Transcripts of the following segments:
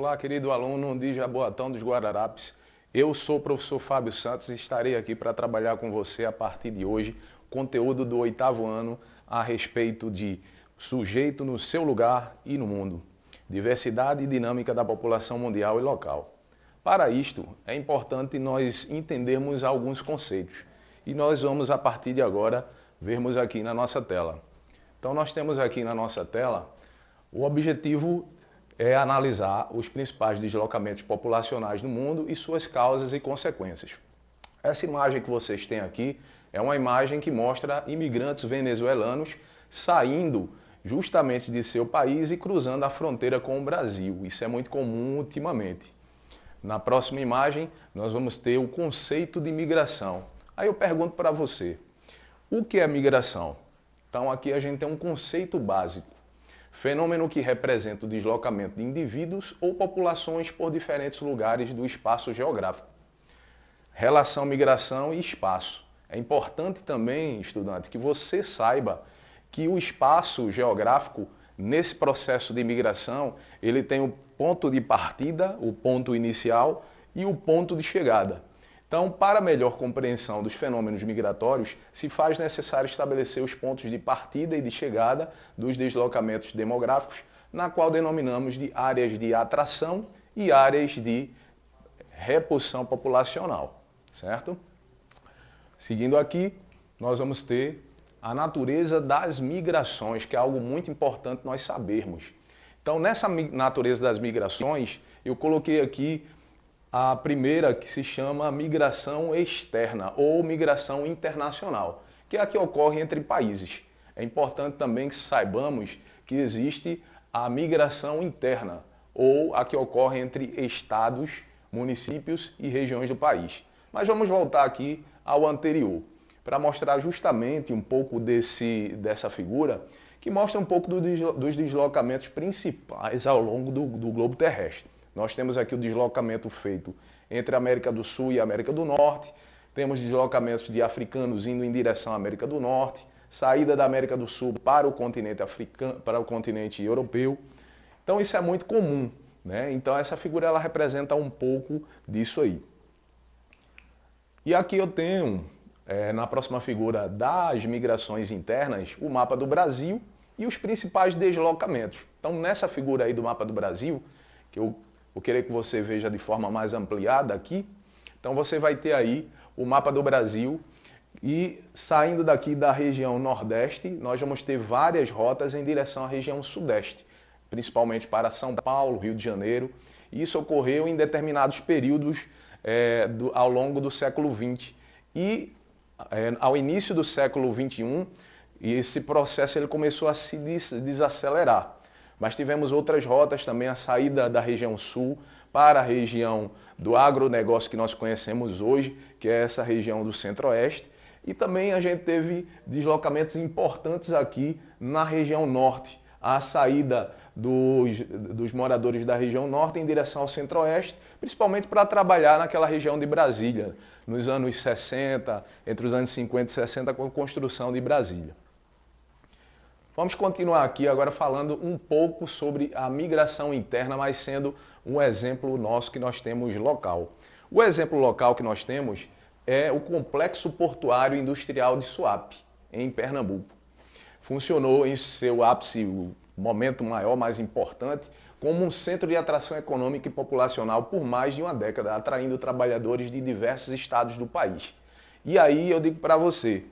Olá, querido aluno de Jaboatão dos Guararapes. Eu sou o professor Fábio Santos e estarei aqui para trabalhar com você a partir de hoje conteúdo do 8º ano a respeito de sujeito no seu lugar e no mundo, diversidade e dinâmica da população mundial e local. Para isto, é importante nós entendermos alguns conceitos e nós vamos, a partir de agora, vermos aqui na nossa tela. Então, nós temos aqui na nossa tela o objetivo é analisar os principais deslocamentos populacionais no mundo e suas causas e consequências. Essa imagem que vocês têm aqui é uma imagem que mostra imigrantes venezuelanos saindo justamente de seu país e cruzando a fronteira com o Brasil. Isso é muito comum ultimamente. Na próxima imagem, nós vamos ter o conceito de migração. Aí eu pergunto para você, o que é migração? Então aqui a gente tem um conceito básico. Fenômeno que representa o deslocamento de indivíduos ou populações por diferentes lugares do espaço geográfico. Relação migração e espaço. É importante também, estudante, que você saiba que o espaço geográfico, nesse processo de migração, ele tem o ponto de partida, o ponto inicial e o ponto de chegada. Então, para melhor compreensão dos fenômenos migratórios, se faz necessário estabelecer os pontos de partida e de chegada dos deslocamentos demográficos, na qual denominamos de áreas de atração e áreas de repulsão populacional, certo? Seguindo aqui, nós vamos ter a natureza das migrações, que é algo muito importante nós sabermos. Então, nessa natureza das migrações, eu coloquei aqui a primeira, que se chama migração externa ou migração internacional, que é a que ocorre entre países. É importante também que saibamos que existe a migração interna, ou a que ocorre entre estados, municípios e regiões do país. Mas vamos voltar aqui ao anterior, para mostrar justamente um pouco dessa figura, que mostra um pouco dos deslocamentos principais ao longo do globo terrestre. Nós temos aqui o deslocamento feito entre a América do Sul e a América do Norte, temos deslocamentos de africanos indo em direção à América do Norte, saída da América do Sul para o continente africano, para o continente europeu. Então isso é muito comum, né? Então essa figura ela representa um pouco disso aí. E aqui eu tenho, na próxima figura das migrações internas, o mapa do Brasil e os principais deslocamentos. Então nessa figura aí do mapa do Brasil, que eu vou querer que você veja de forma mais ampliada aqui. Então você vai ter aí o mapa do Brasil e saindo daqui da região Nordeste, nós vamos ter várias rotas em direção à região Sudeste, principalmente para São Paulo, Rio de Janeiro. Isso ocorreu em determinados períodos ao longo do século XX. E ao início do século XXI, esse processo ele começou a se desacelerar. Mas tivemos outras rotas também, a saída da região sul para a região do agronegócio que nós conhecemos hoje, que é essa região do centro-oeste. E também a gente teve deslocamentos importantes aqui na região norte, a saída dos moradores da região norte em direção ao centro-oeste, principalmente para trabalhar naquela região de Brasília, nos anos 60, entre os anos 50 e 60, com a construção de Brasília. Vamos continuar aqui agora falando um pouco sobre a migração interna, mas sendo um exemplo nosso que nós temos local. O exemplo local que nós temos é o Complexo Portuário Industrial de Suape, em Pernambuco. Funcionou em seu ápice, o momento maior, mais importante, como um centro de atração econômica e populacional por mais de uma década, atraindo trabalhadores de diversos estados do país. E aí eu digo para você,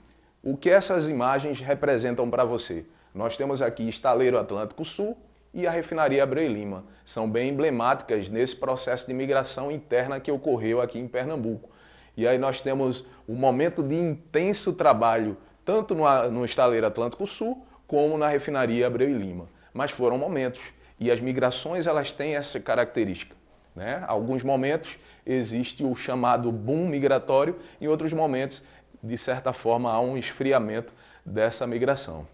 o que essas imagens representam para você? Nós temos aqui Estaleiro Atlântico Sul e a refinaria Abreu e Lima. São bem emblemáticas nesse processo de migração interna que ocorreu aqui em Pernambuco. E aí nós temos um momento de intenso trabalho, tanto no Estaleiro Atlântico Sul, como na refinaria Abreu e Lima. Mas foram momentos, e as migrações elas têm essa característica, né? Alguns momentos existe o chamado boom migratório, em outros momentos, de certa forma, há um esfriamento dessa migração.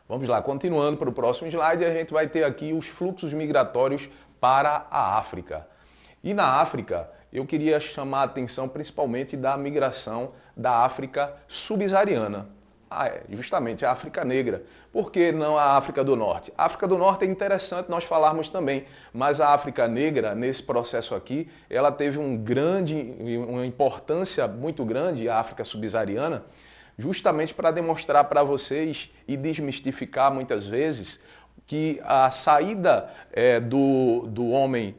Vamos lá, continuando para o próximo slide, a gente vai ter aqui os fluxos migratórios para a África. E na África, eu queria chamar a atenção principalmente da migração da África subsaariana. Justamente a África Negra. Por que não a África do Norte? A África do Norte é interessante nós falarmos também, mas a África Negra, nesse processo aqui, ela teve uma importância muito grande, a África subsaariana, justamente para demonstrar para vocês e desmistificar muitas vezes que a saída do homem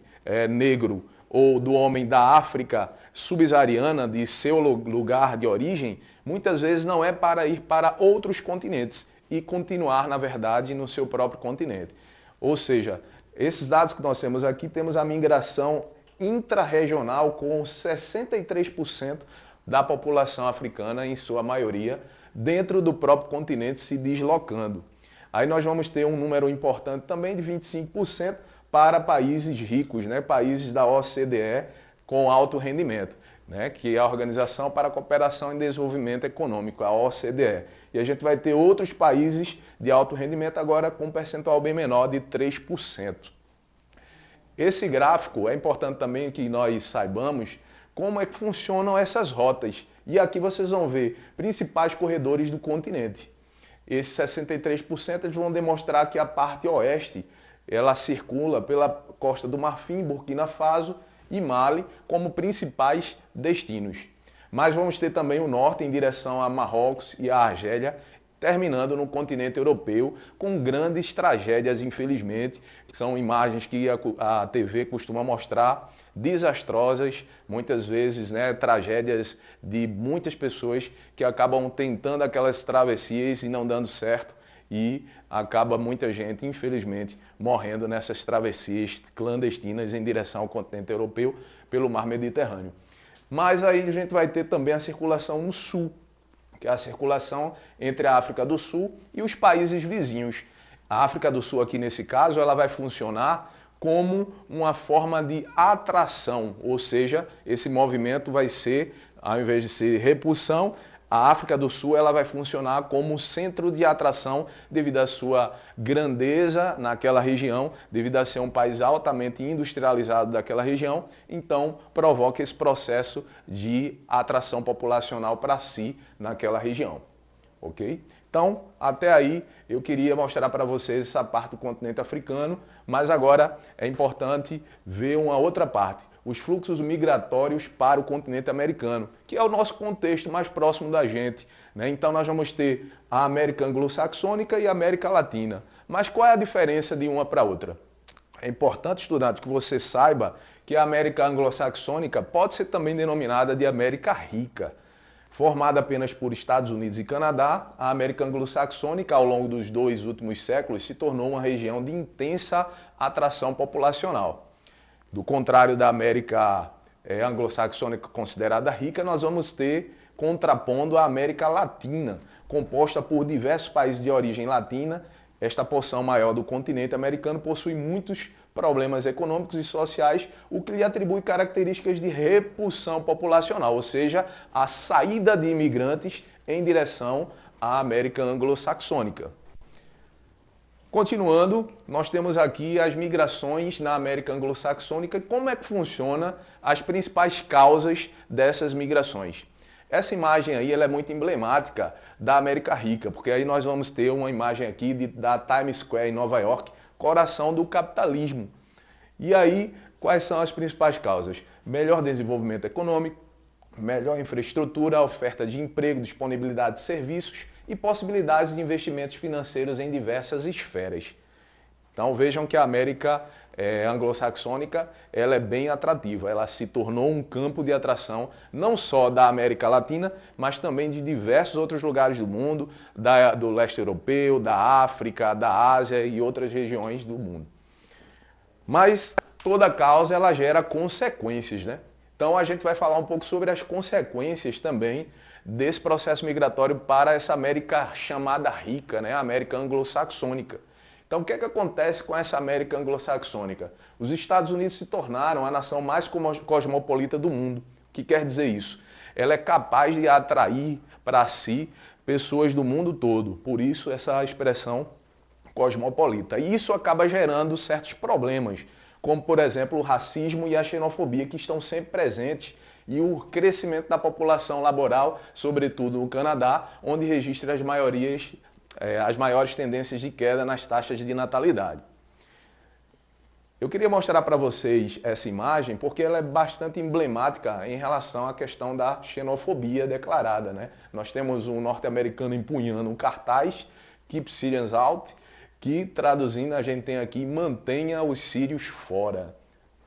negro ou do homem da África subsaariana, de seu lugar de origem, muitas vezes não é para ir para outros continentes e continuar, na verdade, no seu próprio continente. Ou seja, esses dados que nós temos aqui, temos a migração intrarregional com 63% da população africana, em sua maioria, dentro do próprio continente se deslocando. Aí nós vamos ter um número importante também de 25% para países ricos, né? Países da OCDE com alto rendimento, né? Que é a Organização para a Cooperação e Desenvolvimento Econômico, a OCDE. E a gente vai ter outros países de alto rendimento agora com um percentual bem menor de 3%. Esse gráfico é importante também que nós saibamos como é que funcionam essas rotas. E aqui vocês vão ver principais corredores do continente. Esses 63% eles vão demonstrar que a parte oeste ela circula pela Costa do Marfim, Burkina Faso e Mali como principais destinos. Mas vamos ter também o norte em direção a Marrocos e a Argélia, terminando no continente europeu com grandes tragédias, infelizmente, que são imagens que a TV costuma mostrar, desastrosas, muitas vezes, né, tragédias de muitas pessoas que acabam tentando aquelas travessias e não dando certo e acaba muita gente, infelizmente, morrendo nessas travessias clandestinas em direção ao continente europeu pelo mar Mediterrâneo. Mas aí a gente vai ter também a circulação no sul, que é a circulação entre a África do Sul e os países vizinhos. A África do Sul aqui nesse caso, ela vai funcionar como uma forma de atração, ou seja, esse movimento vai ser, ao invés de ser repulsão, a África do Sul ela vai funcionar como centro de atração devido à sua grandeza naquela região, devido a ser um país altamente industrializado daquela região, então provoca esse processo de atração populacional para si naquela região, ok? Então, até aí eu queria mostrar para vocês essa parte do continente africano, mas agora é importante ver uma outra parte, os fluxos migratórios para o continente americano, que é o nosso contexto mais próximo da gente, né? Então nós vamos ter a América anglo-saxônica e a América latina. Mas qual é a diferença de uma para outra? É importante, estudante, que você saiba que a América anglo-saxônica pode ser também denominada de América rica. Formada apenas por Estados Unidos e Canadá, a América anglo-saxônica, ao longo dos 2 últimos séculos, se tornou uma região de intensa atração populacional. Do contrário da América anglo-saxônica considerada rica, nós vamos ter, contrapondo, a América Latina, composta por diversos países de origem latina. Esta porção maior do continente americano possui muitos problemas econômicos e sociais, o que lhe atribui características de repulsão populacional, ou seja, a saída de imigrantes em direção à América anglo-saxônica. Continuando, nós temos aqui as migrações na América anglo-saxônica e como é que funciona as principais causas dessas migrações. Essa imagem aí ela é muito emblemática da América rica, porque aí nós vamos ter uma imagem aqui da Times Square em Nova York, coração do capitalismo. E aí, quais são as principais causas? Melhor desenvolvimento econômico, melhor infraestrutura, oferta de emprego, disponibilidade de serviços e possibilidades de investimentos financeiros em diversas esferas. Então vejam que a América anglo-saxônica ela é bem atrativa, ela se tornou um campo de atração não só da América Latina, mas também de diversos outros lugares do mundo, do leste europeu, da África, da Ásia e outras regiões do mundo. Mas toda causa ela gera consequências, né? Então a gente vai falar um pouco sobre as consequências também desse processo migratório para essa América chamada rica, né? A América anglo-saxônica. Então, o que é que acontece com essa América anglo-saxônica? Os Estados Unidos se tornaram a nação mais cosmopolita do mundo. O que quer dizer isso? Ela é capaz de atrair para si pessoas do mundo todo. Por isso, essa expressão cosmopolita. E isso acaba gerando certos problemas, como, por exemplo, o racismo e a xenofobia, que estão sempre presentes e o crescimento da população laboral, sobretudo no Canadá, onde registra as maiores tendências de queda nas taxas de natalidade. Eu queria mostrar para vocês essa imagem porque ela é bastante emblemática em relação à questão da xenofobia declarada, né? Nós temos um norte-americano empunhando um cartaz, Keep Syrians Out, que traduzindo a gente tem aqui, mantenha os sírios fora.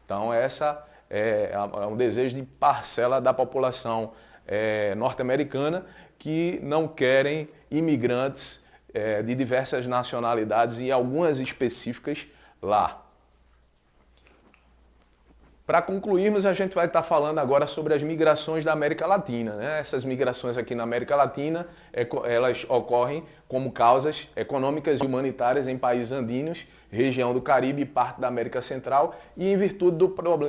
Então essa é um desejo de parcela da população norte-americana que não querem imigrantes de diversas nacionalidades e algumas específicas lá. Para concluirmos, a gente vai estar falando agora sobre as migrações da América Latina, né? Essas migrações aqui na América Latina, elas ocorrem como causas econômicas e humanitárias em países andinos, região do Caribe e parte da América Central, e em virtude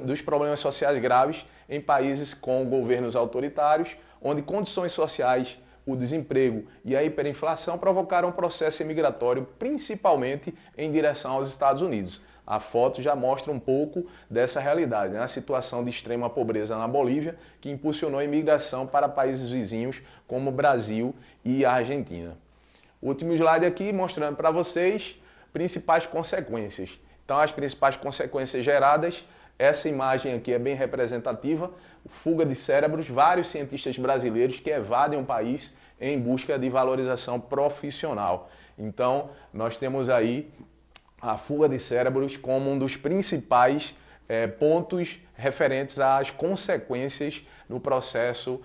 dos problemas sociais graves em países com governos autoritários, onde condições sociais, o desemprego e a hiperinflação provocaram um processo imigratório, principalmente em direção aos Estados Unidos. A foto já mostra um pouco dessa realidade, né? A situação de extrema pobreza na Bolívia, que impulsionou a imigração para países vizinhos como Brasil e Argentina. Último slide aqui mostrando para vocês principais consequências. Então, as principais consequências geradas, essa imagem aqui é bem representativa, fuga de cérebros, vários cientistas brasileiros que evadem o país em busca de valorização profissional. Então, nós temos aí a fuga de cérebros como um dos principais pontos referentes às consequências no processo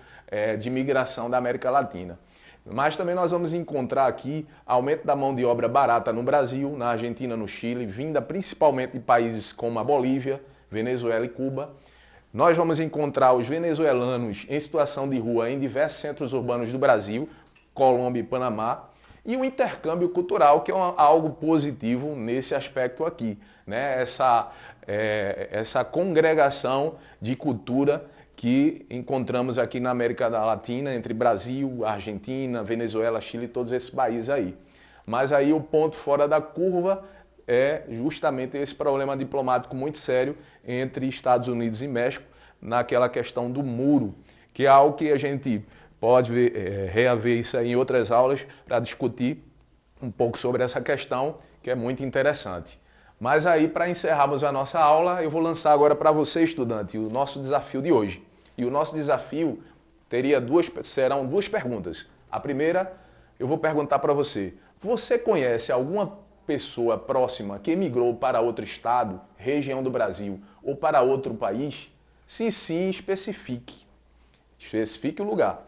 de migração da América Latina. Mas também nós vamos encontrar aqui aumento da mão de obra barata no Brasil, na Argentina, no Chile, vinda principalmente de países como a Bolívia, Venezuela e Cuba. Nós vamos encontrar os venezuelanos em situação de rua em diversos centros urbanos do Brasil, Colômbia e Panamá. E o intercâmbio cultural, que é algo positivo nesse aspecto aqui, né? Essa congregação de cultura que encontramos aqui na América Latina, entre Brasil, Argentina, Venezuela, Chile, todos esses países aí. Mas aí o ponto fora da curva é justamente esse problema diplomático muito sério entre Estados Unidos e México, naquela questão do muro, que é algo que a gente pode reaver isso aí em outras aulas para discutir um pouco sobre essa questão, que é muito interessante. Mas aí, para encerrarmos a nossa aula, eu vou lançar agora para você, estudante, o nosso desafio de hoje. E o nosso desafio serão duas perguntas. A primeira, eu vou perguntar para você: você conhece alguma pessoa próxima que emigrou para outro estado, região do Brasil ou para outro país? Se sim, especifique. Especifique o lugar.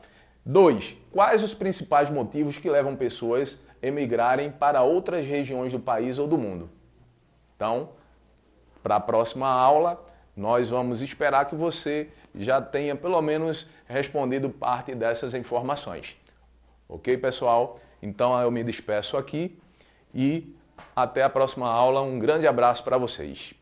2. Quais os principais motivos que levam pessoas a emigrarem para outras regiões do país ou do mundo? Então, para a próxima aula, nós vamos esperar que você já tenha pelo menos respondido parte dessas informações. Ok, pessoal? Então eu me despeço aqui e até a próxima aula. Um grande abraço para vocês.